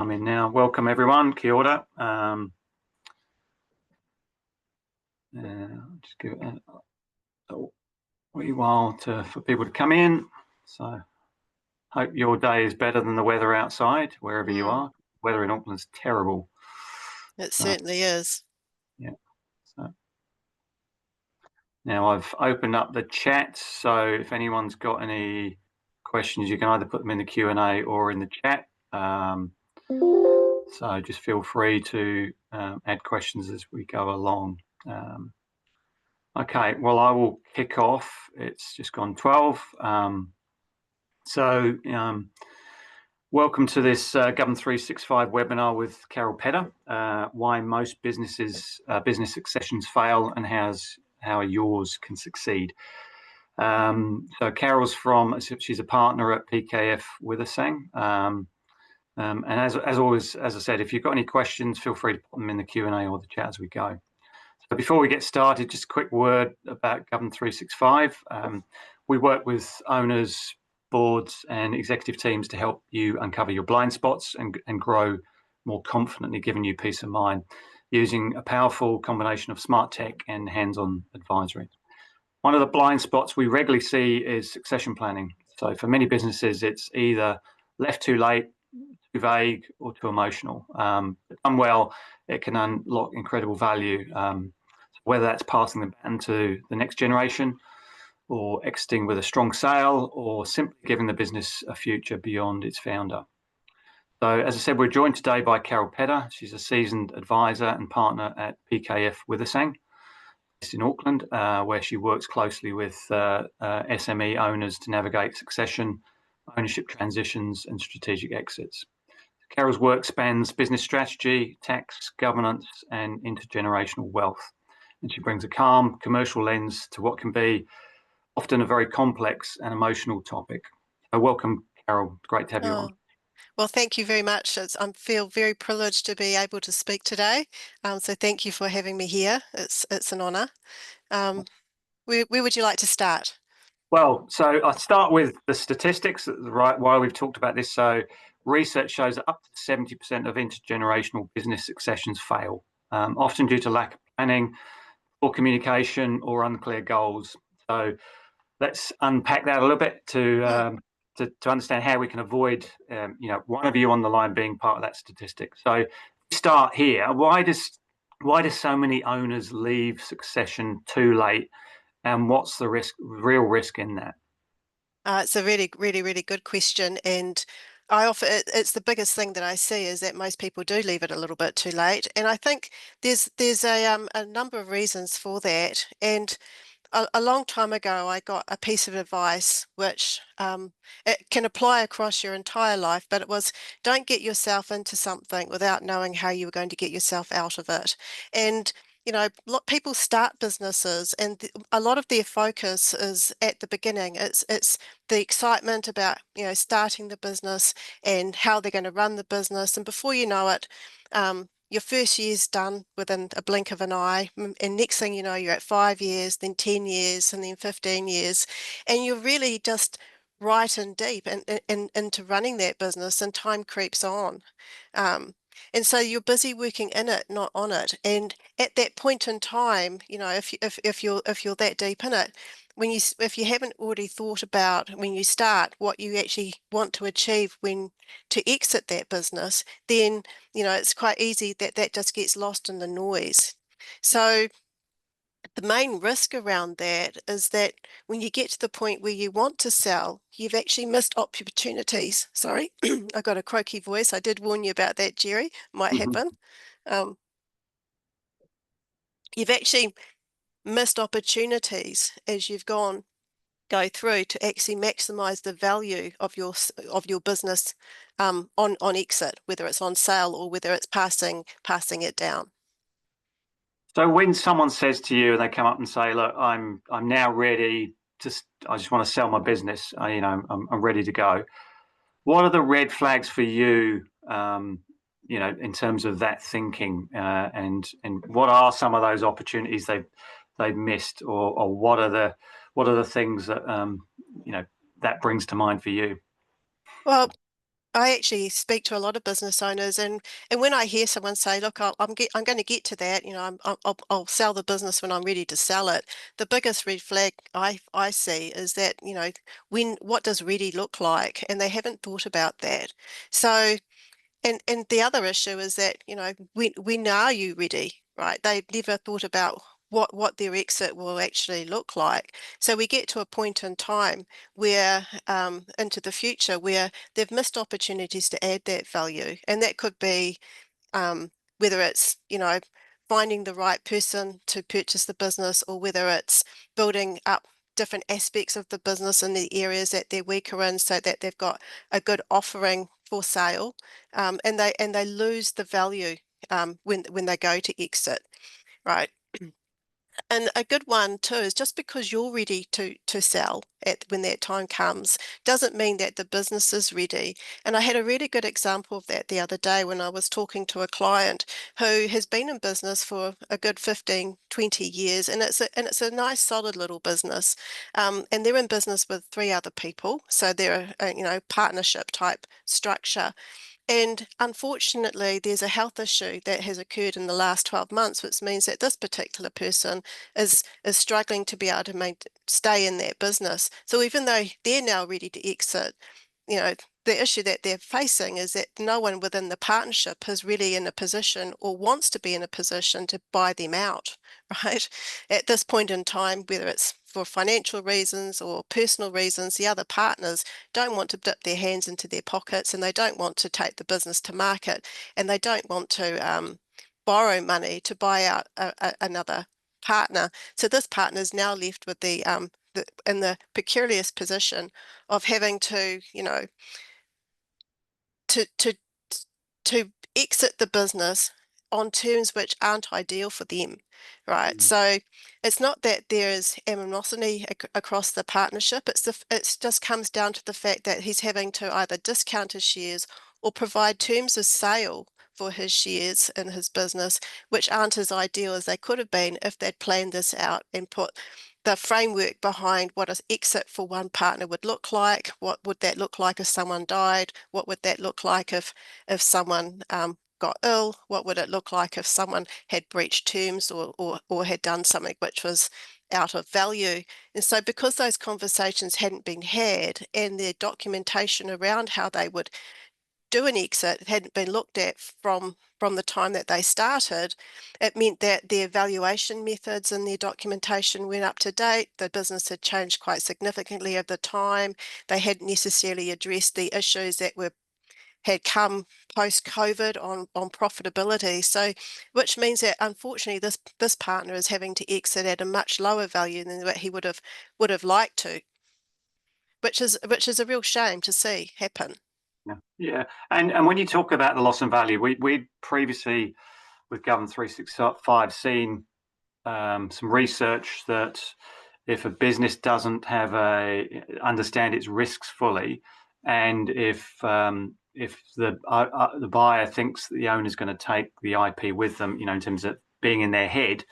I'm in now. Welcome everyone. Kia ora. Just give it a wee while for people to come in. So hope your day is better than the weather outside, wherever you are. Weather in Auckland's terrible. It certainly is. Yeah. So now I've opened up the chat. So if anyone's got any questions, you can either put them in the Q&A or in the chat. So just feel free to add questions as we go along. Okay, well, I will kick off. It's just gone 12. Welcome to this Govern 365 webinar with Carole Pedder, why most business successions fail and how yours can succeed. So Carole's she's a partner at PKF Withers Tsang. And as always, as I said, if you've got any questions, feel free to put them in the Q&A or the chat as we go. So before we get started, just a quick word about Govern 365. We work with owners, boards and executive teams to help you uncover your blind spots and grow more confidently, giving you peace of mind using a powerful combination of smart tech and hands-on advisory. One of the blind spots we regularly see is succession planning. So for many businesses, it's either left too late, too vague or too emotional. Done well, it can unlock incredible value, whether that's passing the baton to the next generation or exiting with a strong sale or simply giving the business a future beyond its founder. So as I said, we're joined today by Carole Pedder. She's a seasoned advisor and partner at PKF Withers Tsang based in Auckland, where she works closely with SME owners to navigate succession, ownership transitions and strategic exits. Carole's work spans business strategy, tax, governance, and intergenerational wealth. And she brings a calm commercial lens to what can be often a very complex and emotional topic. So welcome, Carole. Great to have you on. Well, thank you very much. I feel very privileged to be able to speak today. So thank you for having me here. It's an honour. Where would you like to start? Well, so I'll start with the statistics, right? Why we've talked about this. So research shows that up to 70% of intergenerational business successions fail, often due to lack of planning, poor communication, or unclear goals. So let's unpack that a little bit to understand how we can avoid, one of you on the line being part of that statistic. So start here. Why does so many owners leave succession too late? And what's the real risk in that? It's a really, really, really good question. And it's the biggest thing that I see is that most people do leave it a little bit too late. And I think there's a number of reasons for that. And a long time ago, I got a piece of advice which it can apply across your entire life, but it was don't get yourself into something without knowing how you were going to get yourself out of it. And people start businesses and a lot of their focus is at the beginning. It's the excitement about, starting the business and how they're going to run the business. And before you know it, your first year's done within a blink of an eye. And next thing you know, you're at 5 years, then 10 years, and then 15 years. And you're really just right and deep into running that business, and time creeps on. And so you're busy working in it, not on it. And at that point in time, if you're that deep in it, if you haven't already thought about when you start what you actually want to achieve when to exit that business, then it's quite easy that just gets lost in the noise. So the main risk around that is that when you get to the point where you want to sell, you've actually missed opportunities. Sorry, I got a croaky voice. I did warn you about that, Jerry. Might happen. You've actually missed opportunities as you've go through to actually maximize the value of your business on exit, whether it's on sale or whether it's passing it down. So when someone says to you, they come up and say, "Look, I'm now ready I just want to sell my business. I'm ready to go." What are the red flags for you? In terms of that thinking, and what are some of those opportunities they've missed, or what are the things that that brings to mind for you? Well, I actually speak to a lot of business owners, and when I hear someone say, "Look, I'm going to get to that," I'll sell the business when I'm ready to sell it. The biggest red flag I see is that, what does ready look like, and they haven't thought about that. So, and the other issue is that, when are you ready, right? They've never thought about what their exit will actually look like. So we get to a point in time where, into the future, where they've missed opportunities to add that value. And that could be, whether it's, finding the right person to purchase the business, or whether it's building up different aspects of the business in the areas that they're weaker in, so that they've got a good offering for sale, and they lose the value, when they go to exit, right? And a good one too is, just because you're ready to sell when that time comes, doesn't mean that the business is ready. And I had a really good example of that the other day when I was talking to a client who has been in business for a good 15, 20 years, and it's a nice solid little business. And they're in business with 3 other people, so they're a partnership type structure. And unfortunately, there's a health issue that has occurred in the last 12 months, which means that this particular person is struggling to be able to stay in that business. So even though they're now ready to exit, the issue that they're facing is that no one within the partnership is really in a position, or wants to be in a position, to buy them out, right? At this point in time, whether it's for financial reasons or personal reasons, the other partners don't want to dip their hands into their pockets, and they don't want to take the business to market, and they don't want to borrow money to buy out another partner. So this partner is now left with in the precarious position of having to, to to to exit the business on terms which aren't ideal for them, right? So it's not that there is animosity across the partnership. It just comes down to the fact that he's having to either discount his shares, or provide terms of sale for his shares in his business, which aren't as ideal as they could have been if they'd planned this out and put the framework behind what an exit for one partner would look like. What would that look like if someone died? What would that look like if someone got ill? What would it look like if someone had breached terms, or had done something which was out of value? And so, because those conversations hadn't been had, and their documentation around how they would do an exit hadn't been looked at from the time that they started, it meant that their valuation methods and their documentation weren't up to date. The business had changed quite significantly over the time. They hadn't necessarily addressed the issues that had come post-COVID on profitability. So, which means that, unfortunately, this partner is having to exit at a much lower value than what he would have liked to, which is a real shame to see happen. Yeah. And when you talk about the loss in value, we previously, with Govern 365, seen some research that if a business doesn't understand its risks fully, and if the buyer thinks that the owner is going to take the IP with them, in terms of being in their head,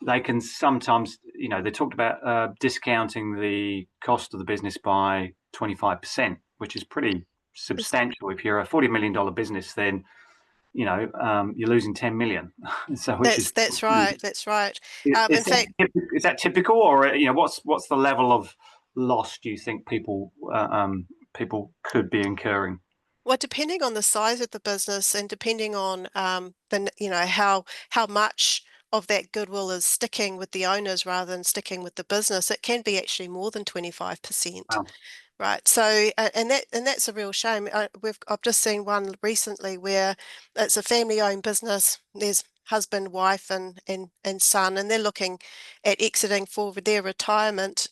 they can sometimes, they talked about discounting the cost of the business by 25%, which is pretty substantial. If you're a $40 million business, then you're losing 10 million. So, That's right. That's right. In fact, is that typical, or what's the level of loss do you think people could be incurring? well, depending on the size of the business, and depending on how much of that goodwill is sticking with the owners rather than sticking with the business, it can be actually more than 25%. Wow. Right. So, and that's a real shame. I've just seen one recently where it's a family-owned business. There's husband, wife, and son, and they're looking at exiting for their retirement.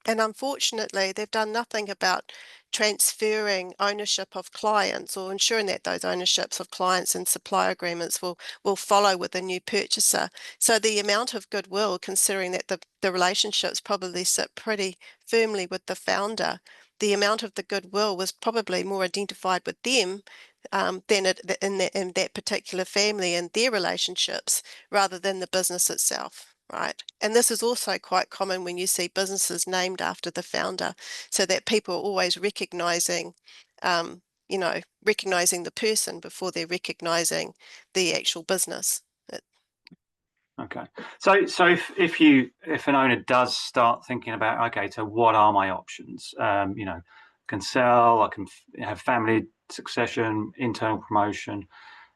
And unfortunately, they've done nothing about transferring ownership of clients, or ensuring that those ownerships of clients and supply agreements will follow with a new purchaser. So the amount of goodwill, considering that the relationships probably sit pretty firmly with the founder, the amount of the goodwill was probably more identified with them, than in that particular family and their relationships, rather than the business itself, right? And this is also quite common when you see businesses named after the founder, so that people are always recognizing recognizing the person before they're recognizing the actual business. Okay. So if an owner does start thinking about, okay, so what are my options? Can sell, I can have family succession, internal promotion.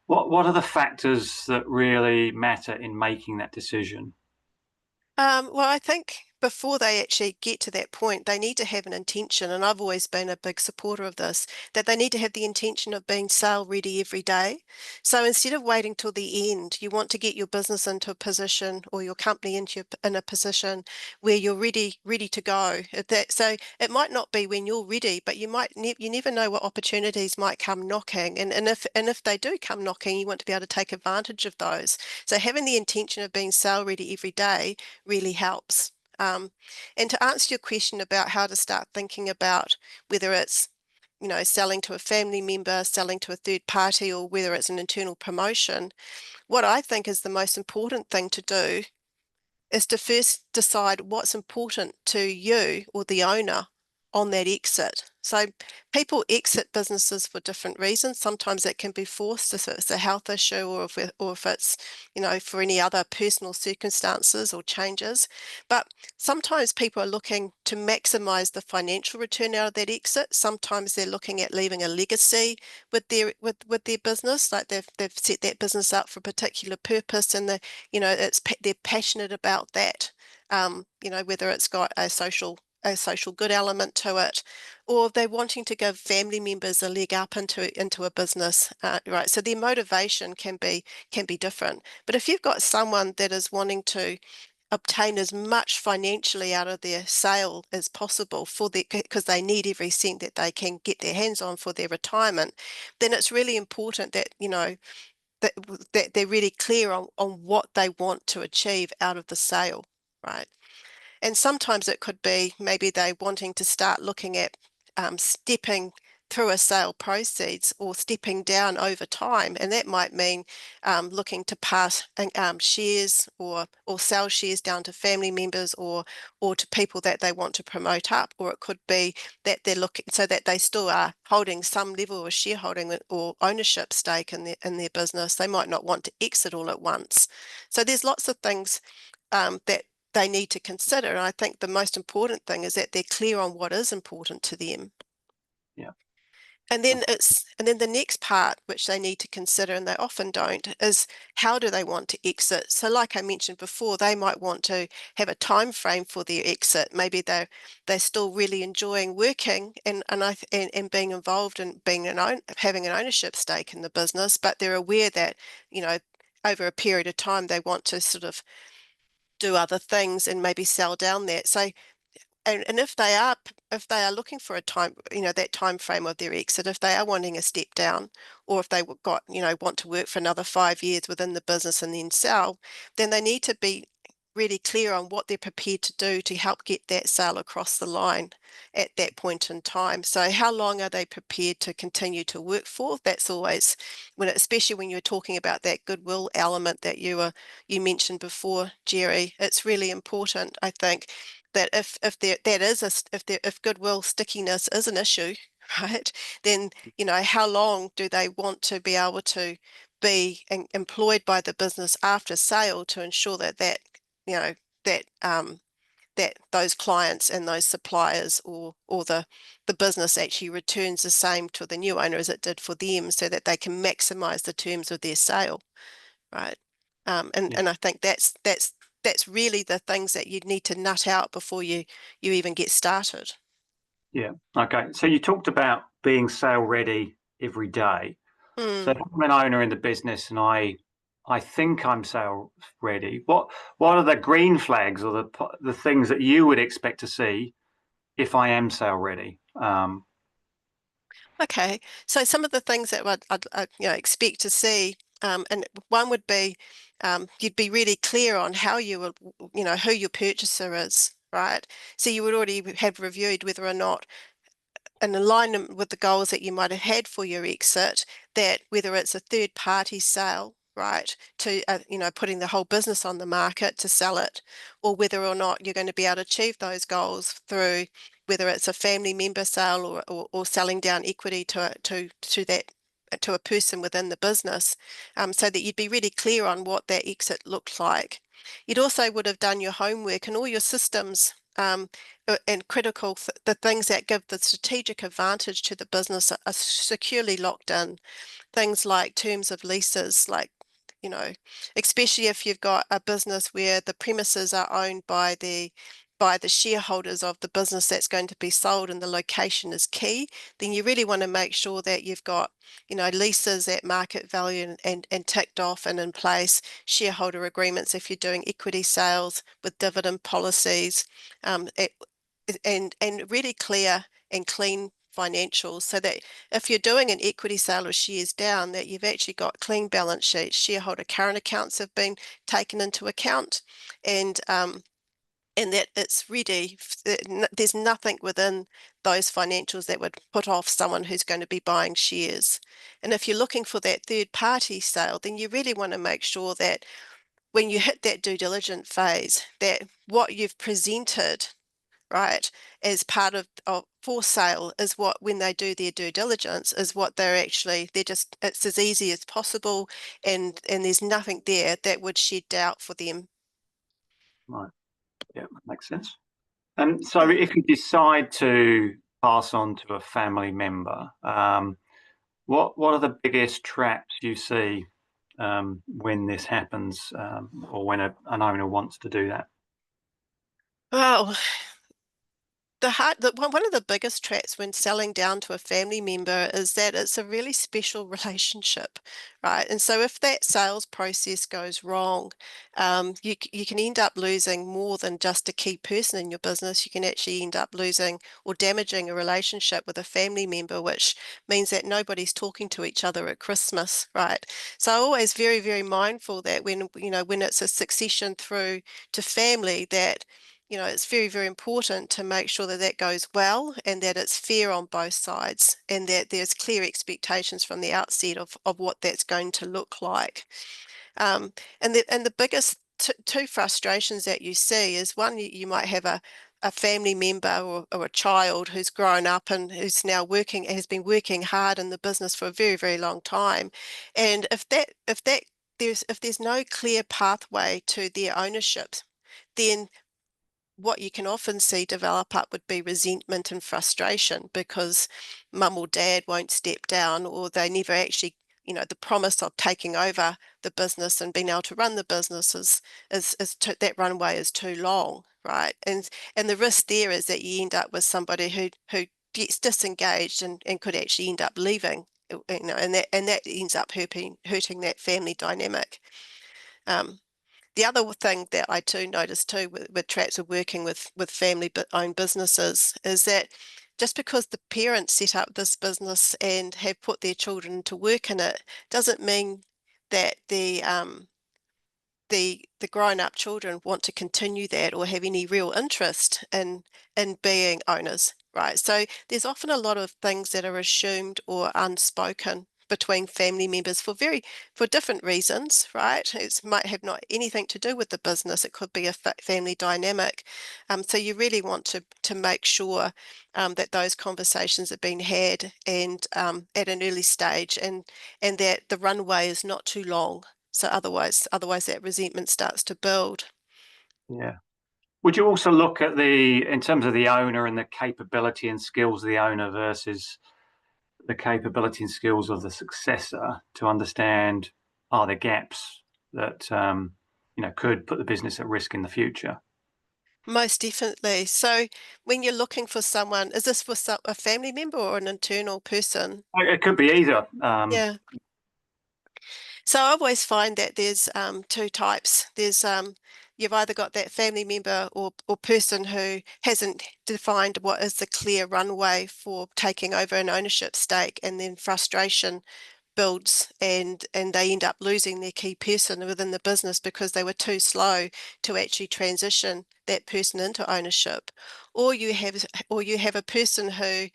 What are the factors that really matter in making that decision? Well, I think before they actually get to that point, they need to have an intention, and I've always been a big supporter of this, that they need to have the intention of being sale ready every day. So instead of waiting till the end, you want to get your business into a position, or your company in a position where you're ready to go. So it might not be when you're ready, but you never know what opportunities might come knocking, and if they do come knocking, you want to be able to take advantage of those. So having the intention of being sale ready every day really helps. And to answer your question about how to start thinking about whether it's, selling to a family member, selling to a third party, or whether it's an internal promotion, what I think is the most important thing to do is to first decide what's important to you or the owner on that exit. So people exit businesses for different reasons. Sometimes it can be forced if it's a health issue, or if it's, for any other personal circumstances or changes. But sometimes people are looking to maximize the financial return out of that exit. Sometimes they're looking at leaving a legacy with their business, like they've set that business up for a particular purpose, and they're passionate about that. Whether it's got a social good element to it, or they're wanting to give family members a leg up into a business, right? So their motivation can be different. But if you've got someone that is wanting to obtain as much financially out of their sale as possible because they need every cent that they can get their hands on for their retirement, then it's really important that that they're really clear on what they want to achieve out of the sale, right? And sometimes it could be maybe they wanting to start looking at stepping through a sale proceeds, or stepping down over time, and that might mean looking to pass shares, or sell shares down to family members, or to people that they want to promote up. Or it could be that they're looking so that they still are holding some level of shareholding or ownership stake in their business. They might not want to exit all at once. So there's lots of things that they need to consider. And I think the most important thing is that they're clear on what is important to them. Yeah. And then the next part, which they need to consider, and they often don't, is how do they want to exit? So like I mentioned before, they might want to have a time frame for their exit. Maybe they're still really enjoying working and being involved in having an ownership stake in the business, but they're aware that, over a period of time, they want to sort of do other things and maybe sell down that. So and if they are looking for a time, that time frame of their exit, if they are wanting a step down, or if they want to work for another 5 years within the business and then sell, then they need to be really clear on what they're prepared to do to help get that sale across the line at that point in time. So how long are they prepared to continue to work for? That's always especially when you're talking about that goodwill element that you mentioned before, Jerry. It's really important, I think, that if goodwill stickiness is an issue, right, then how long do they want to be able to be employed by the business after sale to ensure that you know that that those clients and those suppliers, or the business actually returns the same to the new owner as it did for them, so that they can maximize the terms of their sale, right? Yeah. And I think that's really the things that you need to nut out before you even get started. Yeah. Okay. So you talked about being sale ready every day. So if Mm. I'm an owner in the business and I think I'm sale ready, what are the green flags, or the things that you would expect to see if I am sale ready? Okay, so some of the things that I'd expect to see, and one would be you'd be really clear on how you will, who your purchaser is, right? So you would already have reviewed whether or not, in alignment with the goals that you might have had for your exit, that whether it's a third party sale, right, to, putting the whole business on the market to sell it, or whether or not you're going to be able to achieve those goals through whether it's a family member sale or selling down equity to a person within the business, so that you'd be really clear on what that exit looked like. You'd also would have done your homework and all your systems, and critical, the things that give the strategic advantage to the business are securely locked in. Things like terms of leases, like, especially if you've got a business where the premises are owned by the shareholders of the business that's going to be sold and the location is key, then you really want to make sure that you've got, leases at market value and ticked off and in place, shareholder agreements if you're doing equity sales with dividend policies, and really clear and clean financials, so that if you're doing an equity sale or shares down, that you've actually got clean balance sheets, shareholder current accounts have been taken into account, and that it's ready. There's nothing within those financials that would put off someone who's going to be buying shares. And if you're looking for that third party sale, then you really want to make sure that when you hit that due diligence phase, that what you've presented, right, as part of for sale is what, when they do their due diligence, is what it's as easy as possible, and there's nothing there that would shed doubt for them. Right. Yeah, makes sense. So if you decide to pass on to a family member, what are the biggest traps you see when this happens, or when an owner wants to do that? Well, one of the biggest traps when selling down to a family member is that it's a really special relationship, right? And so if that sales process goes wrong, you can end up losing more than just a key person in your business. You can actually end up losing or damaging a relationship with a family member, which means that nobody's talking to each other at Christmas, right? So always very, very mindful that when it's a succession through to family, that it's very, very important to make sure that that goes well and that it's fair on both sides, and that there's clear expectations from the outset of what that's going to look like. And the biggest two frustrations that you see is, one, you might have a family member or a child who's grown up and who's now has been working hard in the business for a very, very long time. And if there's no clear pathway to their ownership, then what you can often see develop up would be resentment and frustration because mum or dad won't step down, or they never actually, the promise of taking over the business and being able to run the business that runway is too long, right? And the risk there is that you end up with somebody who gets disengaged and could actually end up leaving, and that ends up hurting that family dynamic. The other thing that I do notice too with traps of working with family-owned businesses is that just because the parents set up this business and have put their children to work in it doesn't mean that the grown-up children want to continue that or have any real interest in being owners, right? So there's often a lot of things that are assumed or unspoken between family members for different reasons, right? It might have not anything to do with the business. It could be a family dynamic. So you really want to make sure that those conversations have been had, and at an early stage, and that the runway is not too long. So otherwise that resentment starts to build. Yeah. Would you also look at in terms of the owner and the capability and skills of the owner versus the capability and skills of the successor, to understand, are there gaps that could put the business at risk in the future? Most definitely. So when you're looking for someone, is this for a family member or an internal person? It could be either. Yeah. So I always find that there's two types. There's you've either got that family member or person who hasn't defined what is the clear runway for taking over an ownership stake, and then frustration builds, and they end up losing their key person within the business because they were too slow to actually transition that person into ownership. Or you have a person who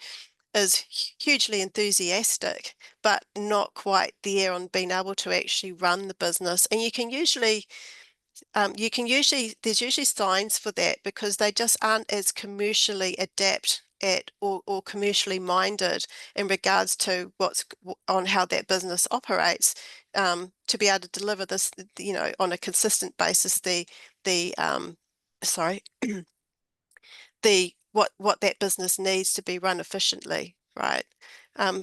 is hugely enthusiastic, but not quite there on being able to actually run the business. And there's usually signs for that, because they just aren't as commercially adept at or commercially minded in regards to what's on how that business operates, to be able to deliver this, on a consistent basis, sorry, what that business needs to be run efficiently, right?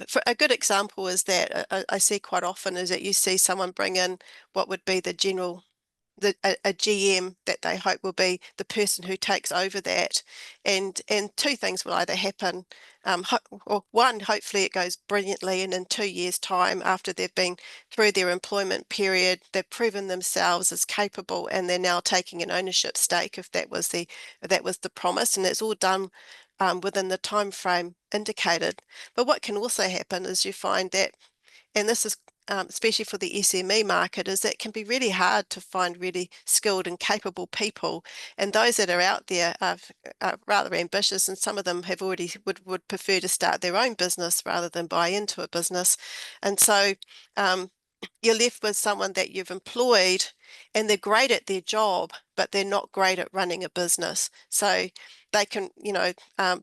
For a good example is that I see quite often is that you see someone bring in what would be a GM that they hope will be the person who takes over that, and two things will either happen, or one, hopefully it goes brilliantly, and in 2 years' time, after they've been through their employment period, they've proven themselves as capable, and they're now taking an ownership stake, if that was the promise, and it's all done within the time frame indicated. But what can also happen is you find that, and this is especially for the SME market, is that it can be really hard to find really skilled and capable people. And those that are out there are rather ambitious, and some of them have already would prefer to start their own business rather than buy into a business. And so you're left with someone that you've employed, and they're great at their job, but they're not great at running a business. So they can,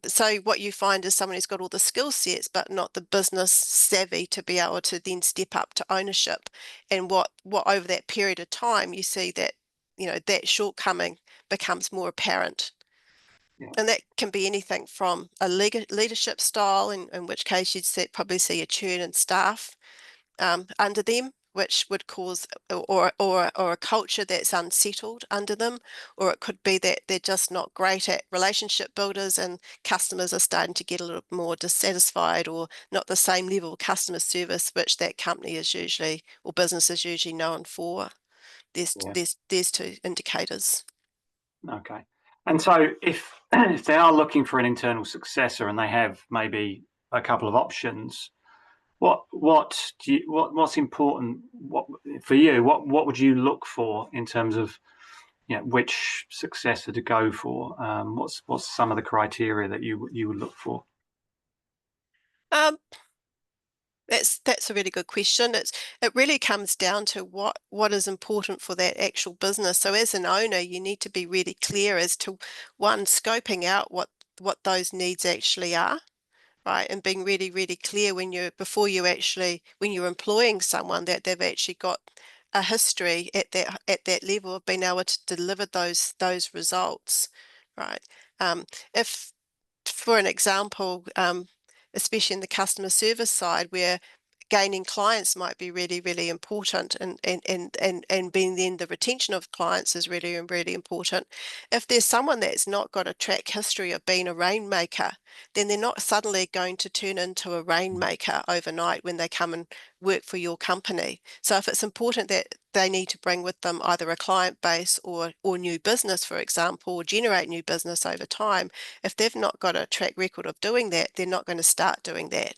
so what you find is someone who's got all the skill sets, but not the business savvy to be able to then step up to ownership. And what over that period of time, you see that, that shortcoming becomes more apparent. Yeah. And that can be anything from a leadership style, in which case you'd probably see a churn in staff under them, which would cause, or a culture that's unsettled under them, or it could be that they're just not great at relationship builders, and customers are starting to get a little more dissatisfied, or not the same level of customer service which that company is usually, or business is usually known for. There's two indicators. Okay. And so if if they are looking for an internal successor and they have maybe a couple of options, what's important for you? What would you look for in terms of which successor to go for? What's some of the criteria that you would look for? Um, That's a really good question. It really comes down to what is important for that actual business. So as an owner, you need to be really clear as to, one, scoping out what those needs actually are, right? And being really, really clear when you're employing someone, that they've actually got a history at that level of being able to deliver those results, right? If, for an example, especially in the customer service side, where gaining clients might be really, really important, and being then the retention of clients is really, really important. If there's someone that's not got a track history of being a rainmaker, then they're not suddenly going to turn into a rainmaker overnight when they come and work for your company. So if it's important that they need to bring with them either a client base or new business, for example, or generate new business over time, if they've not got a track record of doing that, they're not going to start doing that.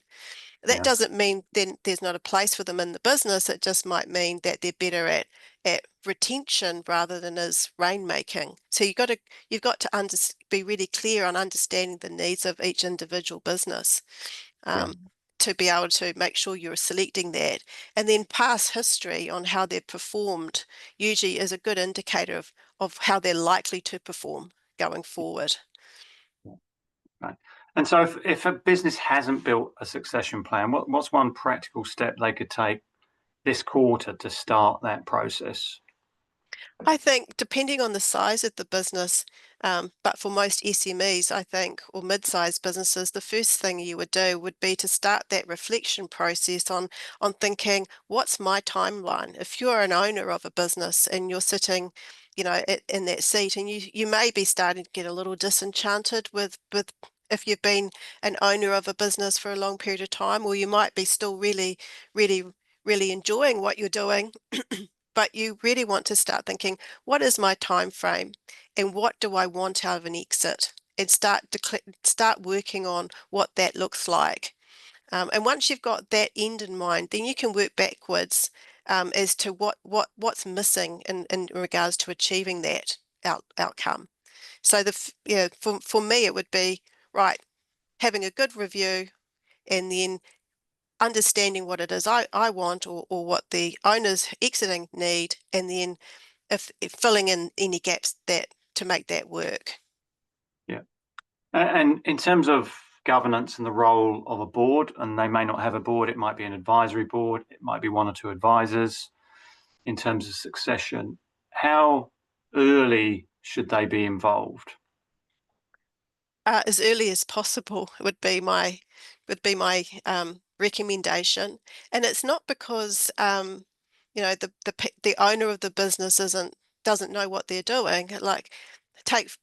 That doesn't mean then there's not a place for them in the business. It just might mean that they're better at retention rather than as rainmaking. So you've got to be really clear on understanding the needs of each individual business, to be able to make sure you're selecting that. And then past history on how they've performed usually is a good indicator of how they're likely to perform going forward. Right. And so if a business hasn't built a succession plan, what's one practical step they could take this quarter to start that process? I think depending on the size of the business, but for most SMEs, I think, or mid-sized businesses, the first thing you would do would be to start that reflection process on thinking, what's my timeline? If you're an owner of a business and you're sitting, in that seat, and you may be starting to get a little disenchanted with if you've been an owner of a business for a long period of time, or you might be still really, really, really enjoying what you're doing. But you really want to start thinking, what is my time frame, and what do I want out of an exit? And start working on what that looks like. And once you've got that end in mind, then you can work backwards as to what's missing in regards to achieving that outcome. So for me, it would be, right, having a good review, and then understanding what it is I want, or what the owners exiting need, and then if filling in any gaps that to make that work. Yeah. And in terms of governance and the role of a board, and they may not have a board, it might be an advisory board, it might be one or two advisors. In terms of succession, how early should they be involved? As early as possible would be my recommendation. And it's not because the owner of the business doesn't know what they're doing.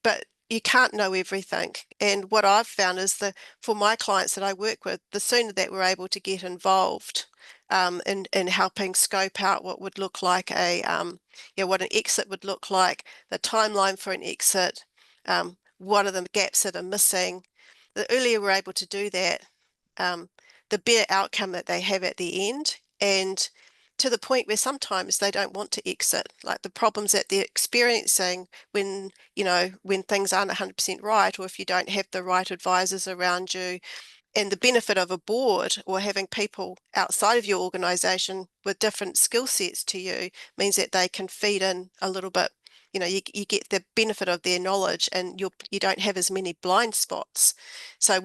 But you can't know everything. And what I've found is that for my clients that I work with, the sooner that we're able to get involved in helping scope out what would look like what an exit would look like, the timeline for an exit, what are the gaps that are missing. The earlier we're able to do that, the better outcome that they have at the end, and to the point where sometimes they don't want to exit. Like the problems that they're experiencing when things aren't 100% right, or if you don't have the right advisors around you. And the benefit of a board or having people outside of your organization with different skill sets to you means that they can feed in a little bit. You get the benefit of their knowledge, and you don't have as many blind spots. So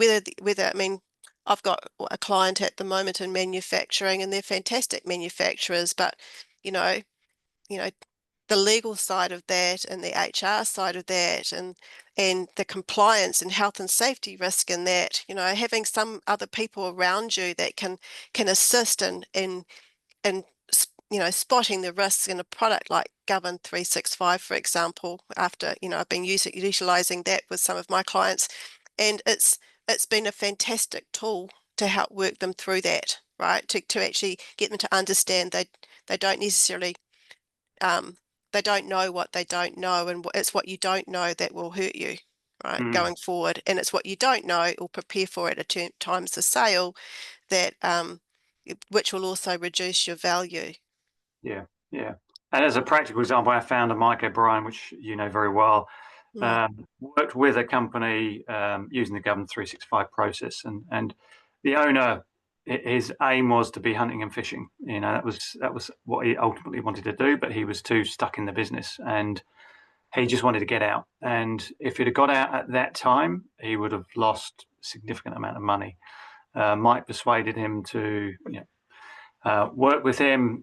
I've got a client at the moment in manufacturing, and they're fantastic manufacturers, but you know, you know, the legal side of that and the HR side of that, and the compliance and health and safety risk in that, having some other people around you that can assist in spotting the risks in a product like Govern 365, for example. After I've been utilizing that with some of my clients, and it's been a fantastic tool to help work them through that, right? To actually get them to understand they don't necessarily they don't know what they don't know, and it's what you don't know that will hurt you, right, going forward. And it's what you don't know or prepare for at a times of sale that which will also reduce your value. Yeah, yeah. And as a practical example, I found a Mike O'Brien, which you know very well, worked with a company using the Govern 365 process, and the owner, his aim was to be hunting and fishing. That was what he ultimately wanted to do, but he was too stuck in the business, and he just wanted to get out. And if he'd have got out at that time, he would have lost a significant amount of money. Mike persuaded him to work with him,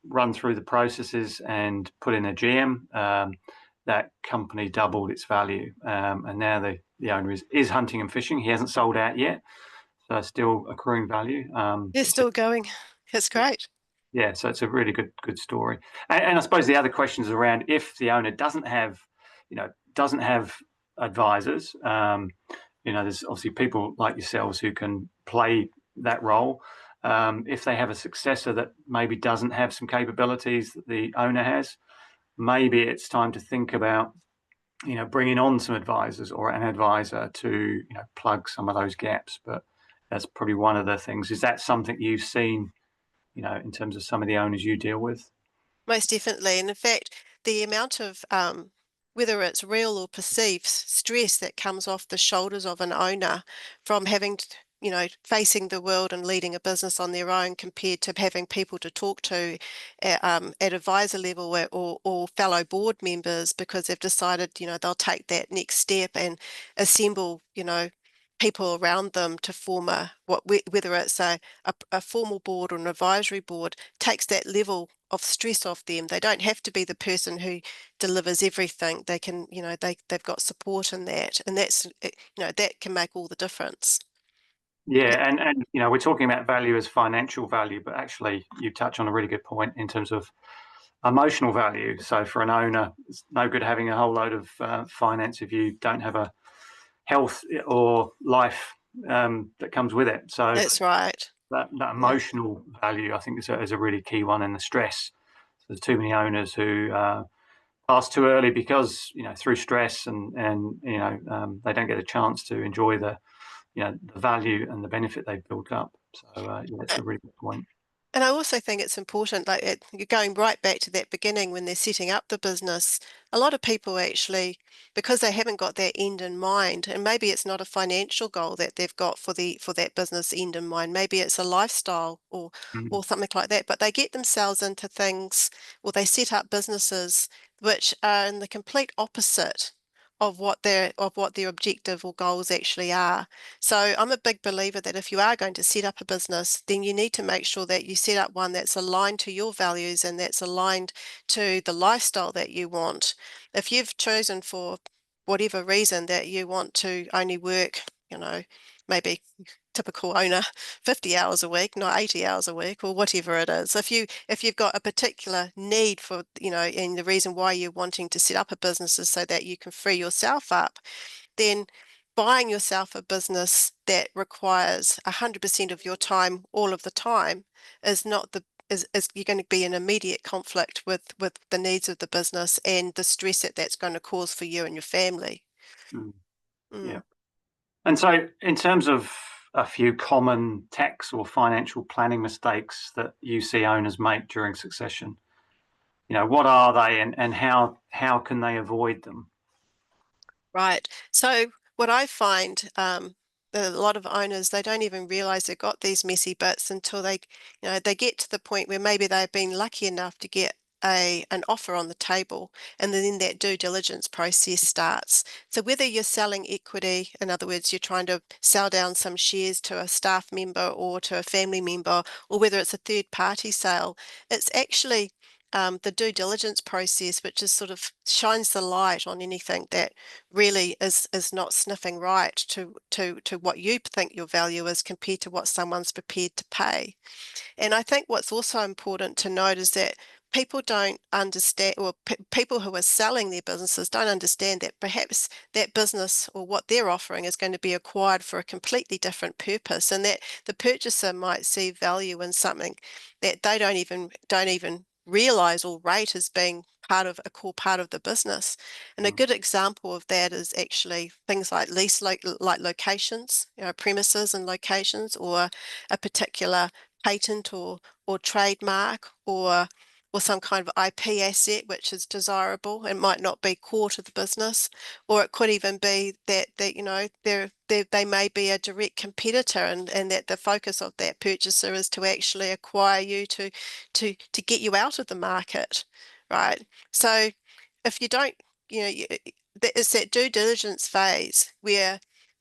run through the processes, and put in a GM. That company doubled its value, and now the owner is hunting and fishing. He hasn't sold out yet, so still accruing value. They're still going. It's great. Yeah, so it's a really good story. And I suppose the other questions around if the owner doesn't have advisors. There's obviously people like yourselves who can play that role. If they have a successor that maybe doesn't have some capabilities that the owner has, maybe it's time to think about bringing on some advisors or an advisor to plug some of those gaps. But that's probably one of the things. Is that something you've seen in terms of some of the owners you deal with? Most definitely. And in fact, the amount of whether it's real or perceived stress that comes off the shoulders of an owner from having to, facing the world and leading a business on their own, compared to having people to talk to at advisor level, or fellow board members, because they've decided, they'll take that next step and assemble, people around them to form whether it's a formal board or an advisory board, takes that level of stress off them. They don't have to be the person who delivers everything. They can, they've got support in that, and that's, that can make all the difference. Yeah, and we're talking about value as financial value, but actually you touch on a really good point in terms of emotional value. So for an owner, it's no good having a whole load of finance if you don't have a health or life that comes with it. So that's right. That emotional value, I think, is a really key one, and the stress. So there's too many owners who pass too early because through stress, and they don't get a chance to enjoy the value and the benefit they've built up. So it's a really good point. And I also think it's important, like you're going right back to that beginning when they're setting up the business. A lot of people actually, because they haven't got that end in mind, and maybe it's not a financial goal that they've got for that business end in mind. Maybe it's a lifestyle Mm, or something like that. But they get themselves into things, or they set up businesses which are in the complete opposite of what their objective or goals actually are. So I'm a big believer that if you are going to set up a business, then you need to make sure that you set up one that's aligned to your values and that's aligned to the lifestyle that you want. If you've chosen for whatever reason that you want to only work, maybe typical owner 50 hours a week, not 80 hours a week, or whatever it is. If you've got a particular need for, and the reason why you're wanting to set up a business is so that you can free yourself up, then buying yourself a business that requires 100% of your time all of the time is not the is you're going to be in immediate conflict with the needs of the business and the stress that that's going to cause for you and your family. mm, yeah. Mm. And so, in terms of a few common tax or financial planning mistakes that you see owners make during succession, what are they, and how can they avoid them? Right. So what I find, that a lot of owners, they don't even realize they've got these messy bits until they get to the point where maybe they've been lucky enough to get an offer on the table, and then that due diligence process starts. So whether you're selling equity, in other words, you're trying to sell down some shares to a staff member or to a family member, or whether it's a third party sale, it's actually the due diligence process, which is sort of shines the light on anything that really is not sniffing right to what you think your value is compared to what someone's prepared to pay. And I think what's also important to note is that people don't understand, or people who are selling their businesses don't understand that perhaps that business or what they're offering is going to be acquired for a completely different purpose, and that the purchaser might see value in something that they don't even realize or rate as being part of a core part of the business. And a Mm, good example of that is actually things like like locations, premises and locations, or a particular patent or trademark or some kind of IP asset which is desirable and might not be core to the business, or it could even be that they may be a direct competitor, and that the focus of that purchaser is to actually acquire you to get you out of the market, right? So if you don't, it's that due diligence phase where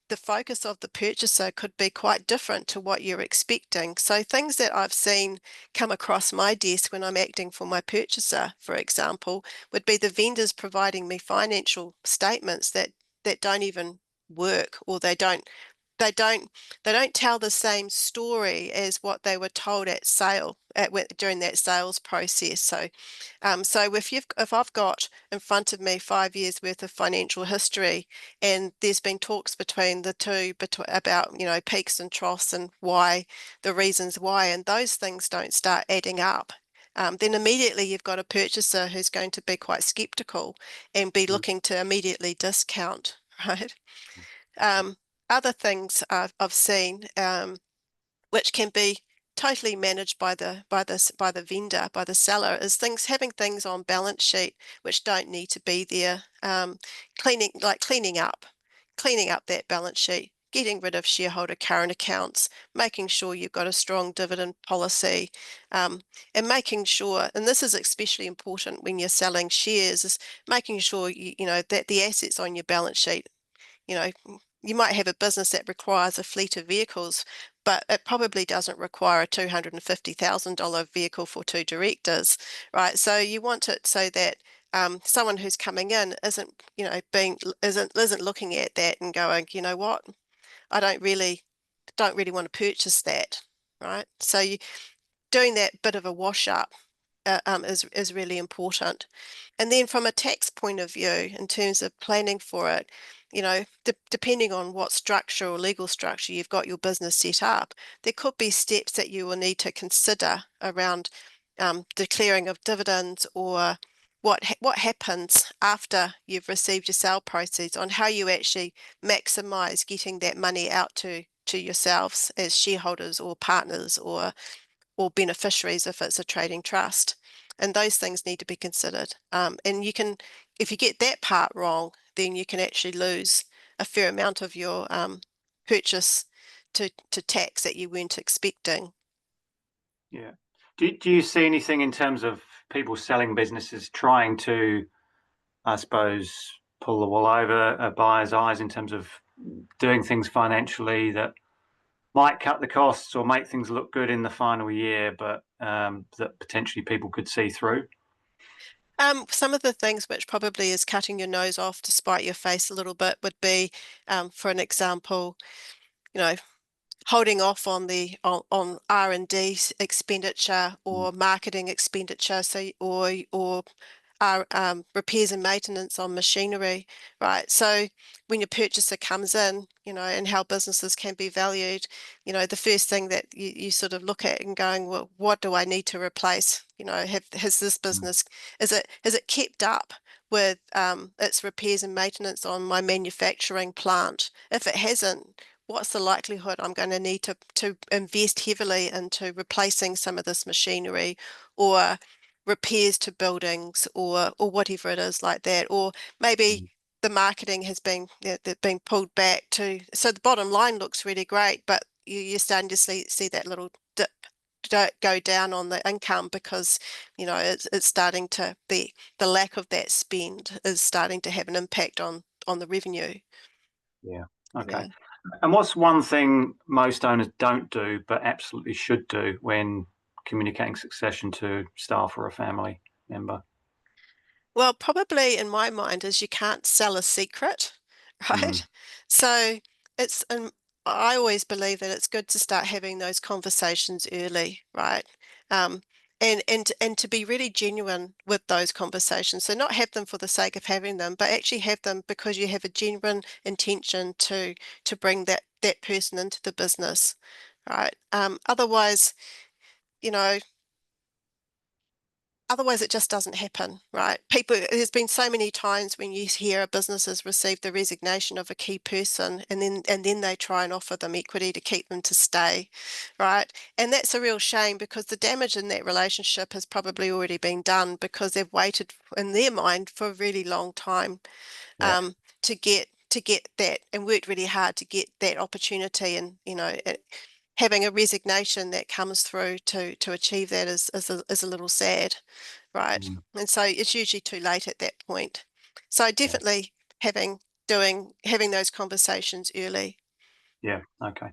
the focus of the purchaser could be quite different to what you're expecting. So things that I've seen come across my desk when I'm acting for my purchaser, for example, would be the vendors providing me financial statements that don't even work, or they don't they don't tell the same story as what they were told at sale during that sales process. So if I've got in front of me 5 years worth of financial history, and there's been talks between the two about peaks and troughs and why, the reasons why, and those things don't start adding up, then immediately you've got a purchaser who's going to be quite skeptical and be mm, looking to immediately discount, right? yeah, Other things I've seen, which can be totally managed by the vendor, by the seller, is having things on balance sheet which don't need to be there. Cleaning up that balance sheet, getting rid of shareholder current accounts, making sure you've got a strong dividend policy, um, and making sure, and this is especially important when you're selling shares, is making sure that the assets on your balance sheet, you know, you might have a business that requires a fleet of vehicles, but it probably doesn't require a $250,000 vehicle for two directors, right? So you want it so that someone who's coming in isn't looking at that and going, you know what, I don't really want to purchase that, right? So doing that bit of a wash up is really important. And then from a tax point of view, in terms of planning for it, depending on what structure or legal structure you've got your business set up, there could be steps that you will need to consider around declaring of dividends, or what happens after you've received your sale proceeds, on how you actually maximize getting that money out to yourselves as shareholders or partners, or beneficiaries if it's a trading trust. And those things need to be considered. And you can, if you get that part wrong, then you can actually lose a fair amount of your purchase to tax that you weren't expecting. Yeah. Do you see anything in terms of people selling businesses trying to, I suppose, pull the wool over a buyer's eyes in terms of doing things financially that might cut the costs or make things look good in the final year, but that potentially people could see through? Some of the things which probably is cutting your nose off to spite your face a little bit would be, for an example, holding off on the on R&D expenditure or marketing expenditure, so or our repairs and maintenance on machinery, right? So when your purchaser comes in, and how businesses can be valued, the first thing that you sort of look at and going, well, what do I need to replace? Has this business, is it kept up with its repairs and maintenance on my manufacturing plant? If it hasn't, what's the likelihood I'm going to need to invest heavily into replacing some of this machinery or repairs to buildings or whatever it is like that? Or maybe the marketing has been been pulled back to, so the bottom line looks really great, but you're starting to see that little dip go down on the income because it's starting to, the lack of that spend is starting to have an impact on the revenue. Yeah. Okay. Yeah. And what's one thing most owners don't do but absolutely should do when communicating succession to staff or a family member? Well, probably in my mind is you can't sell a secret, Mm, right? So it's, and I always believe that it's good to start having those conversations early, right? Um, and to be really genuine with those conversations. So not have them for the sake of having them, but actually have them because you have a genuine intention to bring that person into the business, right? Otherwise, you know, otherwise it just doesn't happen, right? There's been so many times when you hear a business has received the resignation of a key person and then they try and offer them equity to keep them to stay, right? And that's a real shame because the damage in that relationship has probably already been done because they've waited in their mind for a really long time yeah. to get that and worked really hard to get that opportunity, and having a resignation that comes through to achieve that is a little sad, right? Mm, And so it's usually too late at that point. So yeah. definitely having those conversations early. Yeah. Okay.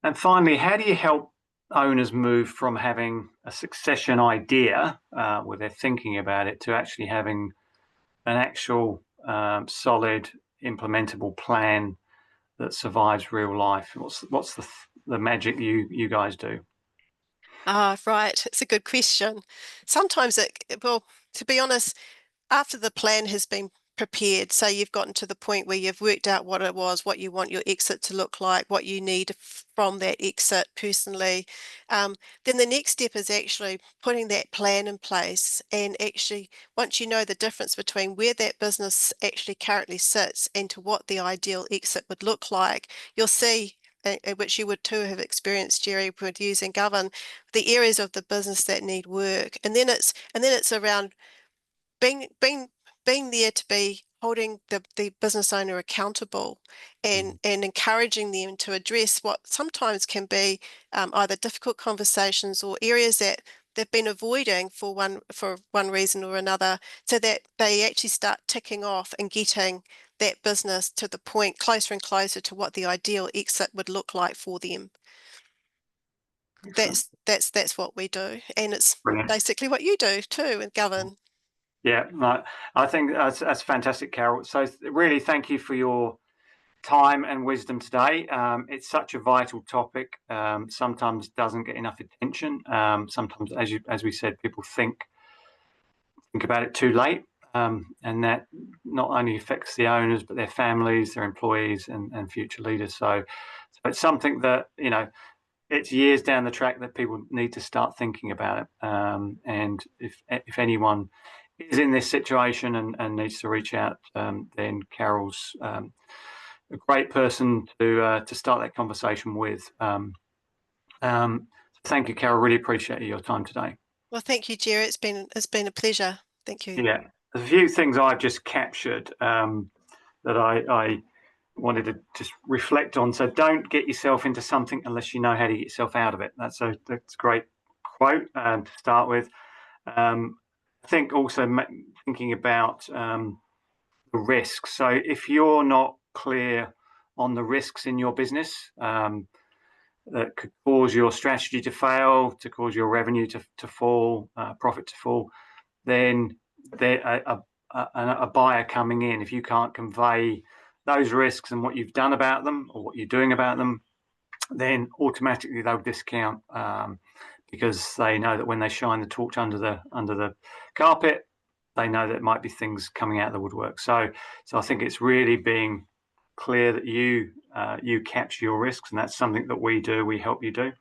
And finally, how do you help owners move from having a succession idea where they're thinking about it to actually having an actual solid implementable plan that survives real life? What's the magic you guys do? Ah, right. It's a good question. Sometimes well, to be honest, after the plan has been prepared, so you've gotten to the point where you've worked out what it was, what you want your exit to look like, what you need from that exit personally, then the next step is actually putting that plan in place. And actually, once you know the difference between where that business actually currently sits and to what the ideal exit would look like, you'll see, which you would too have experienced, Jerry, with using Govern, the areas of the business that need work. And then it's around being being being there to be holding the business owner accountable Mm, and encouraging them to address what sometimes can be either difficult conversations or areas that they've been avoiding for one reason or another, so that they actually start ticking off and getting that business to the point closer and closer to what the ideal exit would look like for them. excellent. That's what we do, and it's Brilliant. basically what you do too and Govern. Yeah, no, I think that's fantastic, Carole. So really, thank you for your time and wisdom today. It's such a vital topic. Sometimes doesn't get enough attention. Sometimes, as we said, people think about it too late, and that not only affects the owners but their families, their employees, and future leaders. So it's something that it's years down the track that people need to start thinking about it. And if anyone is in this situation and needs to reach out, then Carole's a great person to start that conversation with. Thank you, Carole. Really appreciate your time today. Well, thank you, Jerry. It's been a pleasure. Thank you. Yeah, there's a few things I've just captured that I wanted to just reflect on. So don't get yourself into something unless you know how to get yourself out of it. That's a great quote to start with. I think also thinking about the risks. So if you're not clear on the risks in your business, that could cause your strategy to fail, to cause your revenue to fall, profit to fall, then a buyer coming in, if you can't convey those risks and what you've done about them or what you're doing about them, then automatically they'll discount because they know that when they shine the torch under the carpet, they know that it might be things coming out of the woodwork. So I think it's really being clear that you capture your risks, and that's something that we do. We help you do.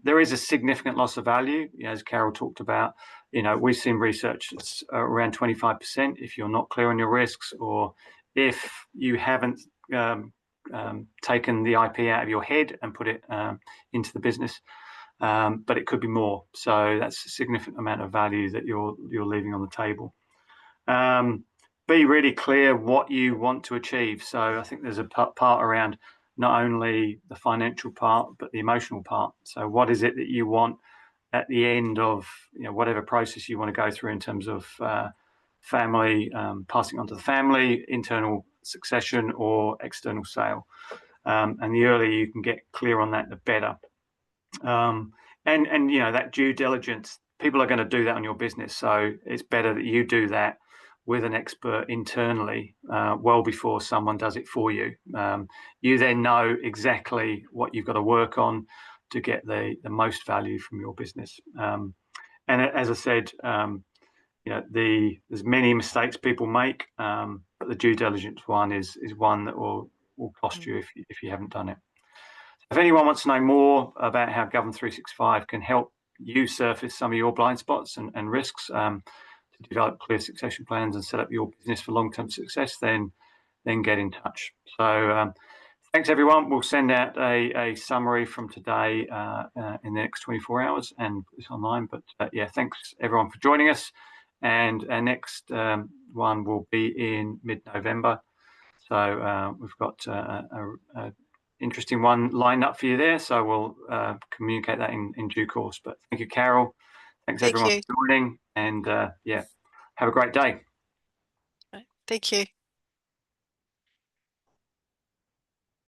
There is a significant loss of value, as Carole talked about. We've seen research that's around 25% if you're not clear on your risks, or if you haven't taken the IP out of your head and put it into the business. But it could be more. So that's a significant amount of value that you're leaving on the table. Be really clear what you want to achieve. So I think there's a part around not only the financial part, but the emotional part. So what is it that you want at the end of whatever process you want to go through in terms of family, passing on to the family, internal succession, or external sale. And the earlier you can get clear on that, the better. And that due diligence, people are going to do that on your business. So it's better that you do that with an expert internally well before someone does it for you. You then know exactly what you've got to work on to get the most value from your business. And as I said, there's many mistakes people make, but the due diligence one is one that will cost you if you haven't done it. If anyone wants to know more about how Govern 365 can help you surface some of your blind spots and risks, to develop clear succession plans and set up your business for long-term success, then get in touch. So thanks, everyone. We'll send out a summary from today in the next 24 hours, and it's online. But yeah, thanks everyone for joining us. And our next one will be in mid-November. So we've got a interesting one lined up for you there. So we'll communicate that in due course. But thank you, Carole. Thanks everyone for joining, and yeah, have a great day. Thank you.